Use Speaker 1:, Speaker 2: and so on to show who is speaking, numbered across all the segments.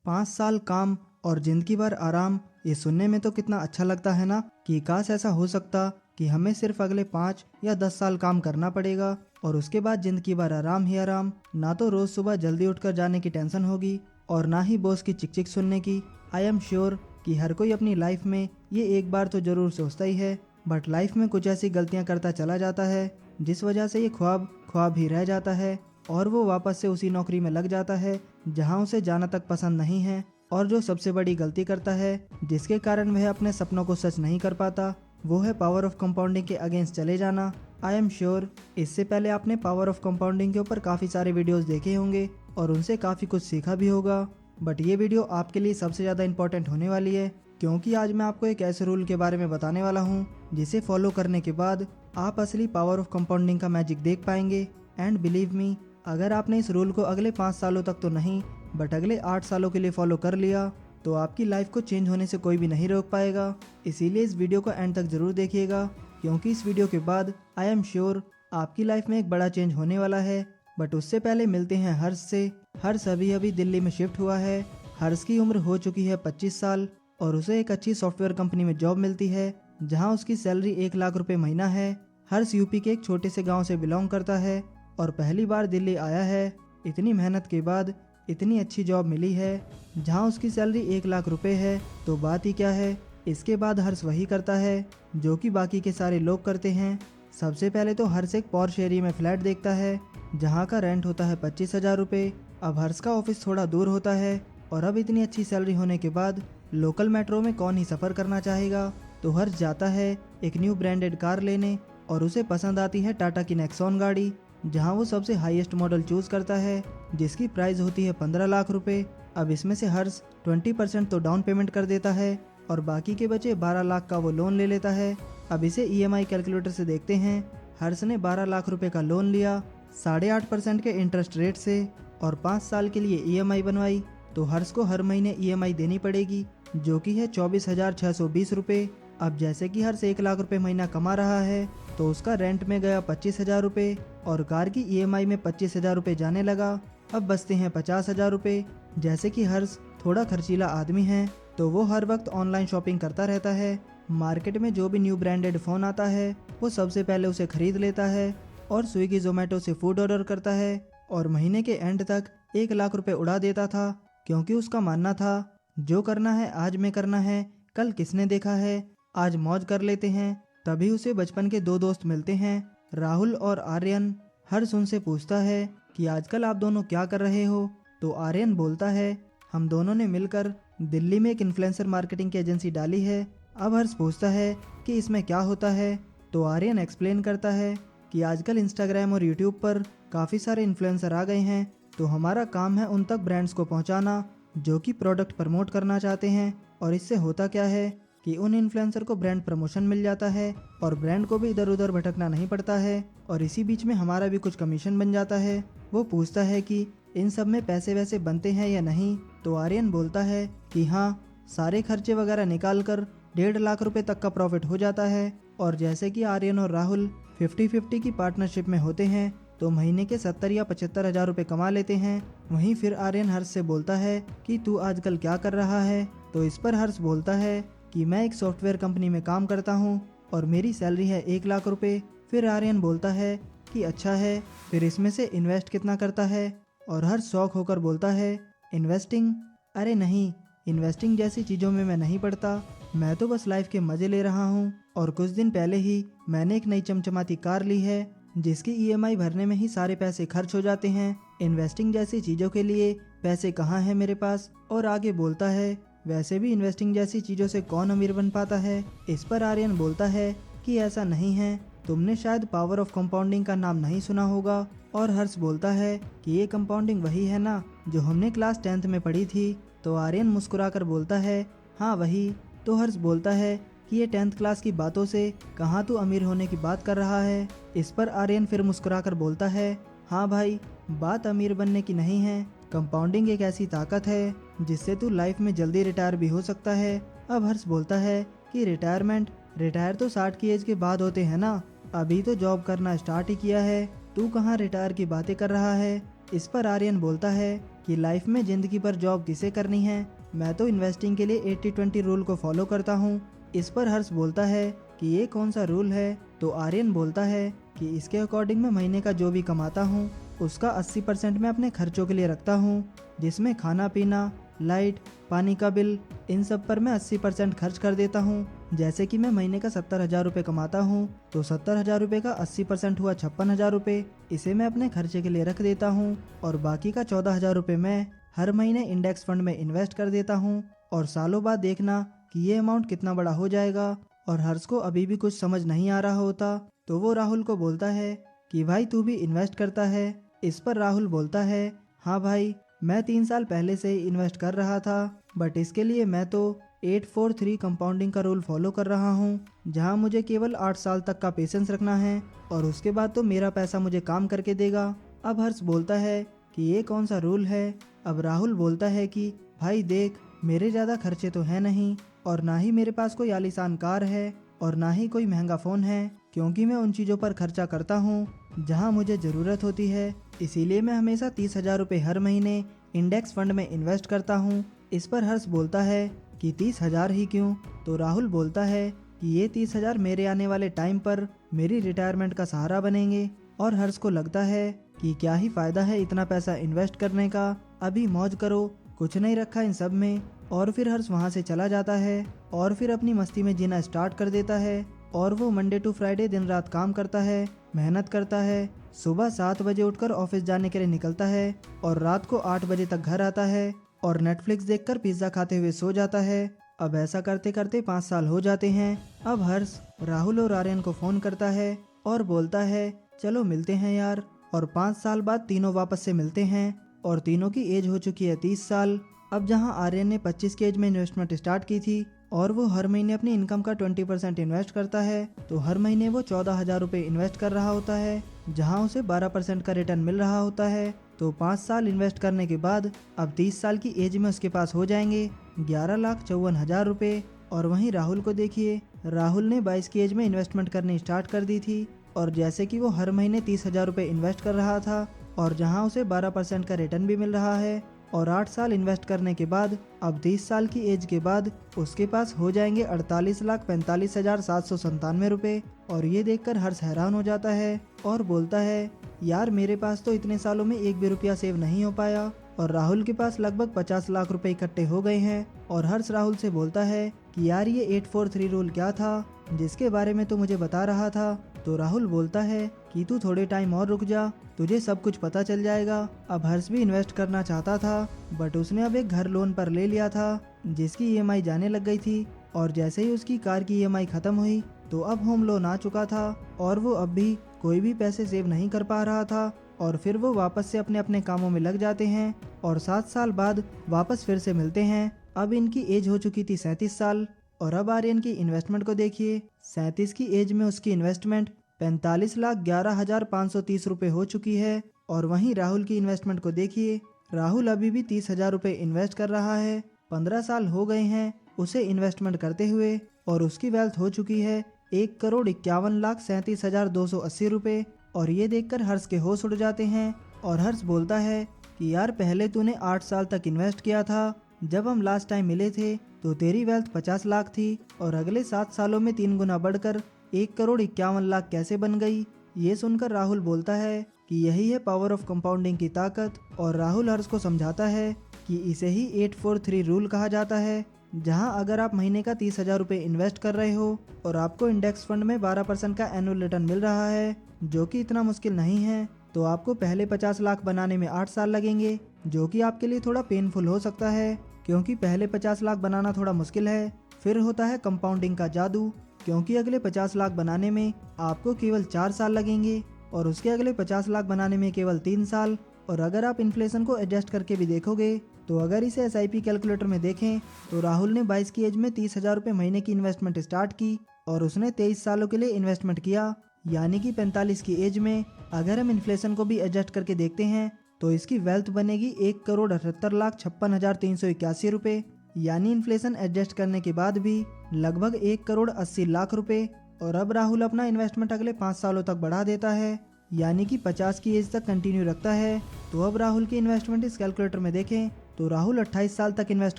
Speaker 1: 5 साल काम और जिंदगी भर आराम, ये सुनने में तो कितना अच्छा लगता है ना कि काश ऐसा हो सकता कि हमें सिर्फ अगले 5 या 10 साल काम करना पड़ेगा और उसके बाद जिंदगी भर आराम ही आराम। ना तो रोज सुबह जल्दी उठकर जाने की टेंशन होगी और ना ही बॉस की चिक चिक सुनने की। आई एम श्योर कि हर कोई अपनी लाइफ में ये एक बार तो जरूर सोचता ही है, बट लाइफ में कुछ ऐसी गलतियां करता चला जाता है जिस वजह से ये ख्वाब ख्वाब ही रह जाता है और वो वापस से उसी नौकरी में लग जाता है जहां उसे जाना तक पसंद नहीं है। और जो सबसे बड़ी गलती करता है जिसके कारण वह अपने सपनों को सच नहीं कर पाता, वो है पावर ऑफ कंपाउंडिंग के अगेंस्ट चले जाना। आई एम श्योर इससे पहले आपने पावर ऑफ कंपाउंडिंग के ऊपर काफ़ी सारे वीडियोस देखे होंगे और उनसे काफ़ी कुछ सीखा भी होगा, बट ये वीडियो आपके लिए सबसे ज़्यादा इंपॉर्टेंट होने वाली है क्योंकि आज मैं आपको एक ऐसे रूल के बारे में बताने वाला हूँ जिसे फॉलो करने के बाद आप असली पावर ऑफ कंपाउंडिंग का मैजिक देख पाएंगे। एंड बिलीव मी, अगर आपने इस रूल को अगले 5 सालों तक तो नहीं बट अगले 8 सालों के लिए फॉलो कर लिया तो आपकी लाइफ को चेंज होने से कोई भी नहीं रोक पाएगा। इसीलिए इस वीडियो को एंड तक जरूर देखिएगा क्योंकि इस वीडियो के बाद आई एम श्योर आपकी लाइफ में एक बड़ा चेंज होने वाला है। बट उससे पहले मिलते हैं हर्ष से। हर्ष अभी दिल्ली में शिफ्ट हुआ है। हर्ष की उम्र हो चुकी है 25 साल और उसे एक अच्छी सॉफ्टवेयर कंपनी में जॉब मिलती है जहां उसकी सैलरी 1 लाख रुपए महीना है। हर्ष यूपी के एक छोटे से गांव से बिलोंग करता है और पहली बार दिल्ली आया है। इतनी मेहनत के बाद इतनी अच्छी जॉब मिली है जहां उसकी सैलरी 1 लाख रुपए है, तो बात ही क्या है। इसके बाद हर्ष वही करता है जो कि बाकी के सारे लोग करते हैं। सबसे पहले तो हर्ष एक पॉर्श एरिया में फ्लैट देखता है जहां का रेंट होता है 25,000 रुपये। अब हर्ष का ऑफिस थोड़ा दूर होता है और अब इतनी अच्छी सैलरी होने के बाद लोकल मेट्रो में कौन ही सफ़र करना चाहेगा, तो हर्ष जाता है एक न्यू ब्रांडेड कार लेने और उसे पसंद आती है टाटा की नेक्सॉन गाड़ी जहां वो सबसे हाईएस्ट मॉडल चूज करता है जिसकी प्राइस होती है 15 लाख रुपए। अब इसमें से हर्ष 20% तो डाउन पेमेंट कर देता है और बाकी के बचे 12 लाख का वो लोन ले लेता है। अब इसे ईएमआई कैलकुलेटर से देखते हैं। हर्ष ने 12 लाख रुपए का लोन लिया 8.5% के इंटरेस्ट रेट से और 5 साल के लिए ईएमआई बनवाई, तो हर्ष को हर महीने ईएमआई देनी पड़ेगी जो कि है 24,620 रुपये। अब जैसे कि हर्ष 1 लाख रुपए महीना कमा रहा है तो उसका रेंट में गया 25,000 रुपये और कार की ईएमआई में 25,000 रुपये जाने लगा। अब बचते हैं 50,000 रुपये। जैसे कि हर्ष थोड़ा खर्चीला आदमी है तो वो हर वक्त ऑनलाइन शॉपिंग करता रहता है। मार्केट में जो भी न्यू ब्रांडेड फ़ोन आता है वो सबसे पहले उसे खरीद लेता है और स्विगी जोमेटो से फूड ऑर्डर करता है और महीने के एंड तक 1 लाख रुपए उड़ा देता था क्योंकि उसका मानना था जो करना है आज में करना है, कल किसने देखा है, आज मौज कर लेते हैं। तभी उसे बचपन के 2 दोस्त मिलते हैं, राहुल और आर्यन। हर्ष उनसे पूछता है कि आजकल आप दोनों क्या कर रहे हो, तो आर्यन बोलता है हम दोनों ने मिलकर दिल्ली में एक इन्फ्लुएंसर मार्केटिंग की एजेंसी डाली है। अब हर्ष पूछता है कि इसमें क्या होता है, तो आर्यन एक्सप्लेन करता है कि आजकल इंस्टाग्राम और यूट्यूब पर काफ़ी सारे इन्फ्लुएंसर आ गए हैं, तो हमारा काम है उन तक ब्रांड्स को पहुंचाना जो कि प्रोडक्ट प्रमोट करना चाहते हैं। और इससे होता क्या है कि उन इन्फ्लुएंसर को ब्रांड प्रमोशन मिल जाता है और ब्रांड को भी इधर उधर भटकना नहीं पड़ता है और इसी बीच में हमारा भी कुछ कमीशन बन जाता है। वो पूछता है कि इन सब में पैसे वैसे बनते हैं या नहीं, तो आर्यन बोलता है कि हाँ, सारे खर्चे वगैरह निकाल कर 1.5 लाख रुपए तक का प्रॉफिट हो जाता है। और जैसे कि आर्यन और राहुल 50-50 की पार्टनरशिप में होते हैं तो महीने के 70 या 75 हज़ार रुपये कमा लेते हैं। वहीं फिर आर्यन हर्ष से बोलता है कि तू आजकल क्या कर रहा है, तो इस पर हर्ष बोलता है कि मैं एक सॉफ्टवेयर कंपनी में काम करता हूँ और मेरी सैलरी है 1 लाख रुपए। फिर आर्यन बोलता है कि अच्छा है, फिर इसमें से इन्वेस्ट कितना करता है, और हर्ष शौक होकर बोलता है इन्वेस्टिंग, अरे नहीं, इन्वेस्टिंग जैसी चीज़ों में मैं नहीं पड़ता, मैं तो बस लाइफ के मज़े ले रहा हूँ। और कुछ दिन पहले ही मैंने एक नई चमचमाती कार ली है जिसकी ईएमआई भरने में ही सारे पैसे खर्च हो जाते हैं। इन्वेस्टिंग जैसी चीज़ों के लिए पैसे कहाँ हैं मेरे पास। और आगे बोलता है वैसे भी इन्वेस्टिंग जैसी चीज़ों से कौन अमीर बन पाता है। इस पर आर्यन बोलता है कि ऐसा नहीं है, तुमने शायद पावर ऑफ कंपाउंडिंग का नाम नहीं सुना होगा। और हर्ष बोलता है कि ये कंपाउंडिंग वही है ना जो हमने क्लास 10th में पढ़ी थी, तो आर्यन मुस्कुराकर बोलता है हाँ वही। तो हर्ष बोलता है कि ये 10th क्लास की बातों से कहाँ तू अमीर होने की बात कर रहा है। इस पर आर्यन फिर मुस्कुराकर बोलता है हाँ भाई, बात अमीर बनने की नहीं है, कंपाउंडिंग एक ऐसी ताकत है जिससे तू लाइफ में जल्दी रिटायर भी हो सकता है। अब हर्ष बोलता है कि रिटायर तो 60 की एज के बाद होते हैं ना, अभी तो जॉब करना स्टार्ट ही किया है, तू कहाँ रिटायर की बातें कर रहा है। इस पर आर्यन बोलता है कि लाइफ में ज़िंदगी भर जॉब किसे करनी है। मैं तो इन्वेस्टिंग के लिए 80-20 रूल को फॉलो करता हूँ। इस पर हर्ष बोलता है कि ये कौन सा रूल है। तो आर्यन बोलता है कि इसके अकॉर्डिंग मैं महीने का जो भी कमाता हूँ उसका 80% मैं अपने खर्चों के लिए रखता हूँ, जिसमें खाना पीना, लाइट, पानी का बिल, इन सब पर मैं 80% खर्च कर देता हूँ। जैसे कि मैं महीने का 70,000 रुपये कमाता हूँ तो 70,000 रुपये का 80% हुआ 56,000 रुपये, इसे मैं अपने खर्चे के लिए रख देता हूँ। और बाकी का 14,000 रुपये मैं हर महीने इंडेक्स फंड में इन्वेस्ट कर देता हूँ। और सालों बाद देखना कि ये अमाउंट कितना बड़ा हो जाएगा। और हर्ष को अभी भी कुछ समझ नहीं आ रहा होता तो वो राहुल को बोलता है कि भाई तू भी इन्वेस्ट करता है। इस पर राहुल बोलता है हाँ भाई, मैं 3 साल पहले से ही इन्वेस्ट कर रहा था, बट इसके लिए मैं तो 8-4-3 कंपाउंडिंग का रूल फॉलो कर रहा हूँ, जहाँ मुझे केवल 8 साल तक का पेशेंस रखना है और उसके बाद तो मेरा पैसा मुझे काम करके देगा। अब हर्ष बोलता है कि ये कौन सा रूल है। अब राहुल बोलता है कि भाई देख, मेरे ज़्यादा खर्चे तो है नहीं और ना ही मेरे पास कोई आलीशान कार है और ना ही कोई महंगा फ़ोन है, क्योंकि मैं उन चीज़ों पर खर्चा करता हूँ जहाँ मुझे ज़रूरत होती है। इसीलिए मैं हमेशा 30,000 रुपये हर महीने इंडेक्स फंड में इन्वेस्ट करता हूँ। इस पर हर्ष बोलता है कि 30,000 ही क्यों। तो राहुल बोलता है कि ये 30,000 मेरे आने वाले टाइम पर मेरी रिटायरमेंट का सहारा बनेंगे। और हर्ष को लगता है कि क्या ही फ़ायदा है इतना पैसा इन्वेस्ट करने का, अभी मौज करो, कुछ नहीं रखा इन सब में। और फिर हर्ष वहाँ से चला जाता है और फिर अपनी मस्ती में जीना स्टार्ट कर देता है। और वो मंडे टू फ्राइडे दिन रात काम करता है, मेहनत करता है, सुबह 7 बजे उठकर ऑफिस जाने के लिए निकलता है और रात को 8 बजे तक घर आता है और नेटफ्लिक्स देखकर पिज्ज़ा खाते हुए सो जाता है। अब ऐसा करते करते 5 साल हो जाते हैं। अब हर्ष राहुल और आर्यन को फ़ोन करता है और बोलता है चलो मिलते हैं यार। और 5 साल बाद तीनों वापस से मिलते हैं और तीनों की एज हो चुकी है 30 साल। अब जहां आर्यन ने 25 की एज में इन्वेस्टमेंट स्टार्ट की थी और वो हर महीने अपनी इनकम का 20% इन्वेस्ट करता है, तो हर महीने वो 14,000 रुपये इन्वेस्ट कर रहा होता है, जहां उसे 12% का रिटर्न मिल रहा होता है। तो 5 साल इन्वेस्ट करने के बाद अब 30 साल की एज में उसके पास हो जाएंगे 11,54,000 रुपये। और वहीं राहुल को देखिए, राहुल ने 22 की एज में इन्वेस्टमेंट करनी स्टार्ट कर दी थी और जैसे कि वो हर महीने 30,000 रुपये इन्वेस्ट कर रहा था और जहां उसे 12% का रिटर्न भी मिल रहा है। और 8 साल इन्वेस्ट करने के बाद अब 30 साल की एज के बाद उसके पास हो जाएंगे 48,45,797 रुपये। और ये देखकर हर्ष हैरान हो जाता है और बोलता है यार मेरे पास तो इतने सालों में एक भी रुपया सेव नहीं हो पाया। और राहुल के पास लगभग 50 लाख रुपए इकट्ठे हो गए हैं। और हर्ष राहुल से बोलता है कि यार ये 8-4-3 रूल क्या था जिसके बारे में तू मुझे बता रहा था। तो राहुल बोलता है कि तू थोड़े टाइम और रुक जा, तुझे सब कुछ पता चल जाएगा। अब हर्ष भी इन्वेस्ट करना चाहता था, बट उसने अब एक घर लोन पर ले लिया था जिसकी ईएमआई जाने लग गई थी। और जैसे ही उसकी कार की ईएमआई खत्म हुई तो अब होम लोन आ चुका था और वो अब भी कोई भी पैसे सेव नहीं कर पा रहा था। और फिर वो वापस से अपने अपने कामों में लग जाते हैं और 7 साल बाद वापस फिर से मिलते हैं। अब इनकी एज हो चुकी थी 37 साल। और अब आर्यन की इन्वेस्टमेंट को देखिए, 37 की एज में उसकी इन्वेस्टमेंट 45,11,530 रुपये हो चुकी है। और वहीं राहुल की इन्वेस्टमेंट को देखिए, राहुल अभी भी 30,000 रुपये इन्वेस्ट कर रहा है। 15 साल हो गए हैं उसे इन्वेस्टमेंट करते हुए और उसकी वेल्थ हो चुकी है 1,51,37,280 रुपये। और ये देखकर हर्ष के होश उड़ जाते हैं और हर्ष बोलता है कि यार पहले तूने 8 साल तक इन्वेस्ट किया था, जब हम लास्ट टाइम मिले थे तो तेरी वेल्थ 50 लाख थी और अगले 7 सालों में 3 गुना बढ़कर 1,51,00,000 कैसे बन गई। ये सुनकर राहुल बोलता है कि यही है पावर ऑफ कंपाउंडिंग की ताकत। और राहुल हर्ष को समझाता है कि इसे ही 8-4-3 रूल कहा जाता है, जहां अगर आप महीने का 30,000 रुपये इन्वेस्ट कर रहे हो और आपको इंडेक्स फंड में 12% का एनुअल रिटर्न मिल रहा है, जो कि इतना मुश्किल नहीं है, तो आपको पहले 50 लाख बनाने में 8 साल लगेंगे, जो कि आपके लिए थोड़ा पेनफुल हो सकता है क्योंकि पहले 50 लाख बनाना थोड़ा मुश्किल है। फिर होता है कंपाउंडिंग का जादू, क्योंकि अगले 50 लाख बनाने में आपको केवल 4 साल लगेंगे और उसके अगले 50 लाख बनाने में केवल 3 साल। और अगर आप इन्फ्लेशन को एडजस्ट करके भी देखोगे तो अगर इसे SIP कैलकुलेटर में देखें तो राहुल ने 22 की एज में 30,000 रुपये महीने की इन्वेस्टमेंट स्टार्ट की और उसने 23 सालों के लिए इन्वेस्टमेंट किया, यानी कि 45 की एज में अगर हम इन्फ्लेशन को भी एडजस्ट करके देखते हैं तो इसकी वेल्थ बनेगी 1,78,56,381 रुपये, यानी इन्फ्लेशन एडजस्ट करने के बाद भी लगभग 1,80,00,000 रुपये। और अब राहुल अपना इन्वेस्टमेंट अगले 5 सालों तक बढ़ा देता है, यानी कि 50 की एज तक कंटिन्यू रखता है। तो अब राहुल की इन्वेस्टमेंट इस कैलकुलेटर में देखें तो राहुल 28 साल तक इन्वेस्ट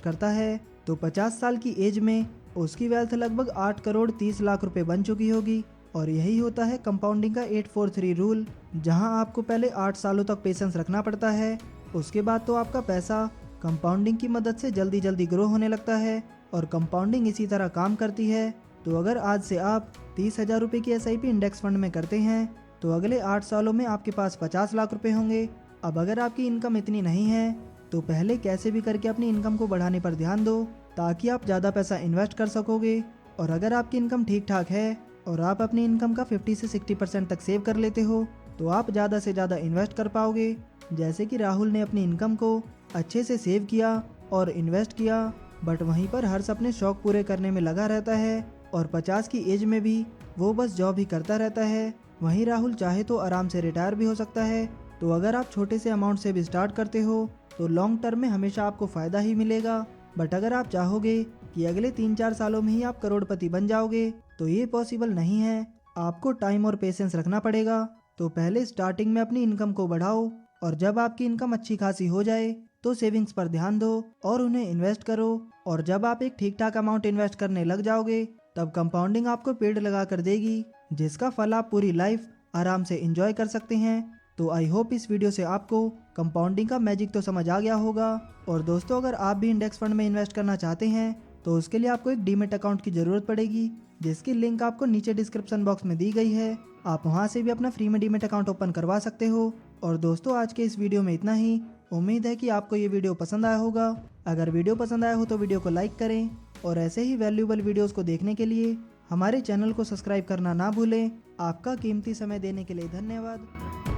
Speaker 1: करता है, तो 50 साल की एज में उसकी वेल्थ लगभग 8 करोड़ 30 लाख रुपए बन चुकी होगी। और यही होता है कंपाउंडिंग का 843 रूल, जहां आपको पहले 8 सालों तक पेशेंस रखना पड़ता है। उसके बाद तो आपका पैसा कंपाउंडिंग की मदद से जल्दी जल्दी ग्रो होने लगता है। और कंपाउंडिंग इसी तरह काम करती है। तो अगर आज से आप 30,000 रुपये की SIP इंडेक्स फंड में करते हैं तो अगले 8 सालों में आपके पास 50 लाख रुपए होंगे। अब अगर आपकी इनकम इतनी नहीं है तो पहले कैसे भी करके अपनी इनकम को बढ़ाने पर ध्यान दो, ताकि आप ज़्यादा पैसा इन्वेस्ट कर सकोगे। और अगर आपकी इनकम ठीक ठाक है और आप अपनी इनकम का 50 से 60% तक सेव कर लेते हो तो आप ज़्यादा से ज़्यादा इन्वेस्ट कर पाओगे। जैसे कि राहुल ने अपनी इनकम को अच्छे से सेव किया और इन्वेस्ट किया, बट वहीं पर हर्ष अपने शौक पूरे करने में लगा रहता है और 50 की एज में भी वो बस जॉब ही करता रहता है। वहीं राहुल चाहे तो आराम से रिटायर भी हो सकता है। तो अगर आप छोटे से अमाउंट से भी स्टार्ट करते हो तो लॉन्ग टर्म में हमेशा आपको फ़ायदा ही मिलेगा। बट अगर आप चाहोगे कि अगले 3-4 सालों में ही आप करोड़पति बन जाओगे तो ये पॉसिबल नहीं है। आपको टाइम और पेशेंस रखना पड़ेगा। तो पहले स्टार्टिंग में अपनी इनकम को बढ़ाओ और जब आपकी इनकम अच्छी खासी हो जाए तो सेविंग्स पर ध्यान दो और उन्हें इन्वेस्ट करो। और जब आप एक ठीक ठाक अमाउंट इन्वेस्ट करने लग जाओगे तब कंपाउंडिंग आपको पेड़ लगा कर देगी, जिसका फल आप पूरी लाइफ आराम से एंजॉय कर सकते हैं। तो आई होप इस वीडियो से आपको कंपाउंडिंग का मैजिक तो समझ आ गया होगा। और दोस्तों, अगर आप भी इंडेक्स फंड में इन्वेस्ट करना चाहते हैं तो उसके लिए आपको एक डीमेट अकाउंट की ज़रूरत पड़ेगी, जिसकी लिंक आपको नीचे डिस्क्रिप्शन बॉक्स में दी गई है। आप वहां से भी अपना फ्री में डीमेट अकाउंट ओपन करवा सकते हो। और दोस्तों, आज के इस वीडियो में इतना ही। उम्मीद है कि आपको ये वीडियो पसंद आया होगा। अगर वीडियो पसंद आया हो तो वीडियो को लाइक करें और ऐसे ही वैल्यूएबल वीडियोस को देखने के लिए हमारे चैनल को सब्सक्राइब करना ना भूलें। आपका कीमती समय देने के लिए धन्यवाद।